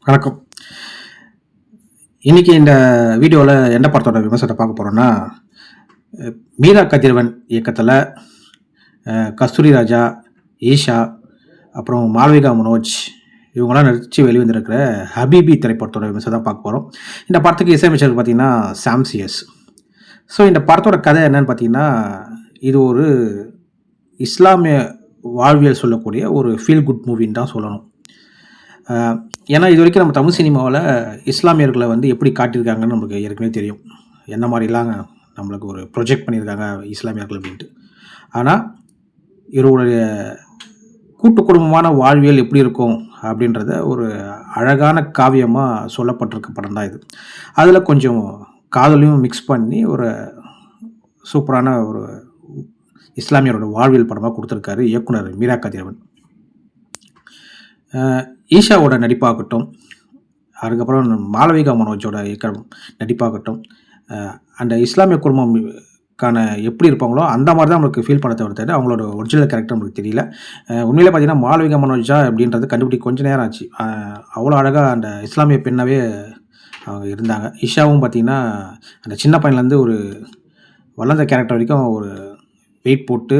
வணக்கம். இன்னைக்கு இந்த வீடியோவில் எந்த படத்தோட விமர்சனத்தை பார்க்க போகிறோன்னா, மீரா கதிரவன் இயக்கத்தில் கஸ்தூரி ராஜா, ஈஷா, அப்புறம் மாளவிகா மனோஜ் இவங்களாம் நடித்து வெளிவந்திருக்கிற ஹபீபி திரைப்படத்தோட விமர்சனம் தான் பார்க்க போகிறோம். இந்த படத்துக்கு இசையமைச்சர் பார்த்தீங்கன்னா சாம் சிஎஸ். ஸோ இந்த படத்தோட கதை என்னன்னு பார்த்தீங்கன்னா, இது ஒரு இஸ்லாமிய வாழ்வியல் சொல்லக்கூடிய ஒரு ஃபீல் குட் மூவின்னு தான் சொல்லணும். ஏன்னா இது வரைக்கும் நம்ம தமிழ் சினிமாவில் இஸ்லாமியர்களை வந்து எப்படி காட்டியிருக்காங்கன்னு நமக்கு ஏற்கனவே தெரியும். என்ன மாதிரிலாம் நம்மளுக்கு ஒரு ப்ரொஜெக்ட் பண்ணியிருக்காங்க இஸ்லாமியர்கள் அப்படின்ட்டு. ஆனால் இவருடைய கூட்டு குடும்பமான வாழ்வியல் எப்படி இருக்கும் அப்படின்றத ஒரு அழகான காவியமாக சொல்லப்பட்டிருக்க படம் தான் இது. அதில் கொஞ்சம் காதலையும் மிக்ஸ் பண்ணி ஒரு சூப்பரான ஒரு இஸ்லாமியரோட வாழ்வியல் படமாக கொடுத்துருக்காரு இயக்குனர் மீரா கதிரவன். ஈஷாவோட நடிப்பாகட்டும், அதுக்கப்புறம் மாளவிகா மனோஜோட நடிப்பாகட்டும், அந்த இஸ்லாமிய குடும்பம்கான எப்படி இருப்பாங்களோ அந்த மாதிரி தான் நம்மளுக்கு ஃபீல் பண்ண தவிர்த்து அவங்களோட ஒரிஜினல் கேரக்டர் நம்மளுக்கு தெரியல. உண்மையிலே பார்த்தீங்கன்னா மாளவிகா மனோஜா அப்படின்றது கண்டுபிடிக்க கொஞ்சம் நேரம் ஆச்சு. அவ்வளோ அழகாக அந்த இஸ்லாமிய பெண்ணாகவே அவங்க இருந்தாங்க. ஈஷாவும் பார்த்தீங்கன்னா அந்த சின்ன பையன்லேருந்து ஒரு வளர்ந்த கேரக்டர் வரைக்கும் ஒரு வெயிட் போட்டு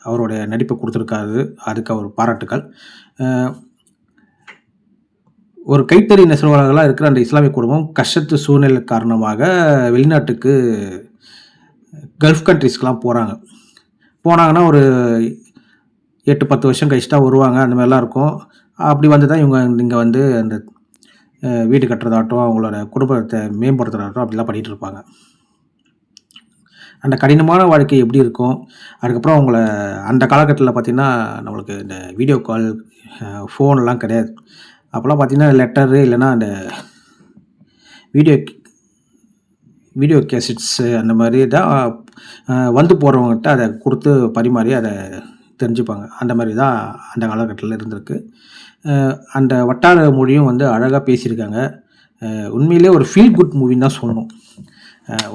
அவருடைய நடிப்பை கொடுத்துருக்காரு. அதுக்கு அவர் பாராட்டுக்கள். ஒரு கைத்தறி நெசவாளர்களாக இருக்கிற அந்த இஸ்லாமிய குடும்பம் கஷ்டத்து சூழ்நிலை காரணமாக வெளிநாட்டுக்கு கல்ஃப் கண்ட்ரிஸ்க்கெலாம் போனாங்கன்னா ஒரு 8-10 வருஷம் கழிச்சு தான் வருவாங்க. அந்த மாதிரிலாம் இருக்கும். அப்படி வந்து தான் இவங்க இங்கே வந்து அந்த வீடு கட்டுறதாகட்டும், அவங்களோட குடும்பத்தை மேம்படுத்துறதாகட்டும் அப்படிலாம் பண்ணிகிட்டு இருப்பாங்க. அந்த கடினமான வாழ்க்கை எப்படி இருக்கும், அதுக்கப்புறம் அவங்கள அந்த காலகட்டத்தில் பார்த்திங்கன்னா நம்மளுக்கு இந்த வீடியோ கால், ஃபோன்லாம் கிடையாது. அப்போல்லாம் பார்த்திங்கன்னா லெட்டரு இல்லைன்னா அந்த வீடியோ கேசட்ஸு அந்த மாதிரி தான் வந்து போகிறவங்ககிட்ட அதை கொடுத்து பரிமாறி அதை தெரிஞ்சுப்பாங்க. அந்த மாதிரி தான் அந்த காலகட்டத்தில் இருந்திருக்கு. அந்த வட்டார மொழியும் வந்து அழகாக பேசியிருக்காங்க. உண்மையிலே ஒரு ஃபீல் குட் மூவின்னு தான் சொல்லணும்.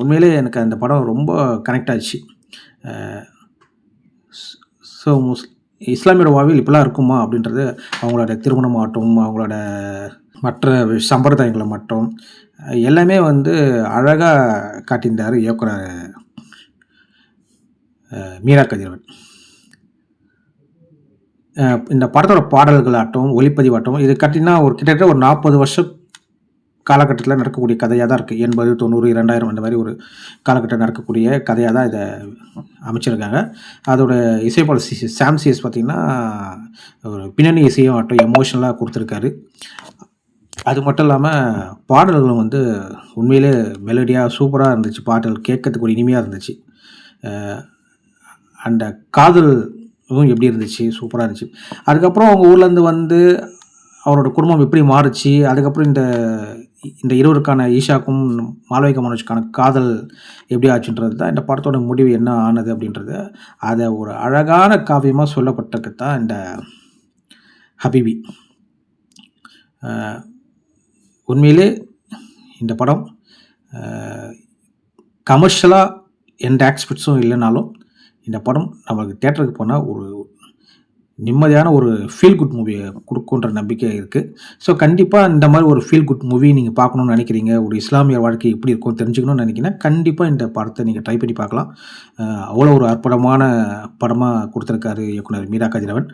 உண்மையிலே எனக்கு அந்த படம் ரொம்ப கனெக்ட் ஆச்சு. ஸோ இஸ்லாமியோட வாழ்வில் இப்படிலாம் இருக்குமா அப்படின்றது அவங்களோட திருமணமாகட்டும், அவங்களோட மற்ற சம்பிரதாயங்களை மட்டும் எல்லாமே வந்து அழகாக காட்டியிருந்தார் இயக்குனர் மீரா கதிரவன். இந்த படத்தோட பாடல்களாகட்டும், ஒளிப்பதிவாகட்டும், இது கட்டினா ஒரு கிட்டத்தட்ட ஒரு 40 வருஷம் காலகட்டத்தில் நடக்கக்கூடிய கதையாக தான் இருக்குது. 80, 90, 2000 அந்த மாதிரி ஒரு காலகட்டம் நடக்கக்கூடிய கதையாக தான் இதை அமைச்சிருக்காங்க. அதோட இசைப்பாளர் சாம் சிஎஸ் பார்த்திங்கன்னா ஒரு பின்னணி இசையும் ஆட்டம் எமோஷனலாக கொடுத்துருக்காரு. அது மட்டும் இல்லாமல் பாடல்களும் வந்து உண்மையிலே மெலடியாக சூப்பராக இருந்துச்சு. பாடல் கேட்கறதுக்கு ஒரு இனிமையாக இருந்துச்சு. அந்த காதலும் எப்படி இருந்துச்சு, சூப்பராக இருந்துச்சு. அதுக்கப்புறம் அவங்க ஊர்லேருந்து வந்து அவரோட குடும்பம் எப்படி மாறுச்சு, அதுக்கப்புறம் இந்த இருவருக்கான ஈஷாக்கும் மாளவிகா மனோஜுக்கான காதல் எப்படி ஆச்சுன்றது தான் இந்த படத்தோட முடிவு என்ன ஆனது அப்படின்றது. அதை ஒரு அழகான காவியமாக சொல்லப்பட்டது தான் இந்த ஹபீபி. உண்மையிலே இந்த படம் கமர்ஷியலாக எந்த ஆக்ஸ்பெக்ட்ஸும் இல்லைனாலும் இந்த படம் நம்மளுக்கு தேட்டருக்கு போனால் ஒரு நிம்மதியான ஒரு ஃபீல் குட் மூவியை கொடுக்குன்ற நம்பிக்கை இருக்குது. ஸோ கண்டிப்பாக இந்த மாதிரி ஒரு ஃபீல் குட் மூவி நீங்கள் பார்க்கணுன்னு நினைக்கிறீங்க, ஒரு இஸ்லாமிய வாழ்க்கை எப்படி இருக்கும் தெரிஞ்சுக்கணும்னு நினைக்கிறீங்கன்னா கண்டிப்பாக இந்த படத்தை நீங்கள் ட்ரை பண்ணி பார்க்கலாம். அவ்வளோ ஒரு அற்புதமான படமாக கொடுத்துருக்காரு இயக்குனர் மீரா கதிரவன்.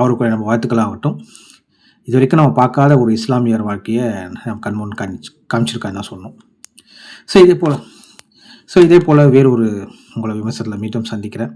அவருக்கு நம்ம வாழ்த்துக்களாகட்டும். இது வரைக்கும் நம்ம பார்க்காத ஒரு இஸ்லாமியர் வாழ்க்கையை நம்ம கண்முன் காமிச்சிருக்கான்னு தான் சொன்னோம். ஸோ இதே போல் வேறு ஒரு உங்களை விமர்சனத்தில் மீண்டும் சந்திக்கிறேன்.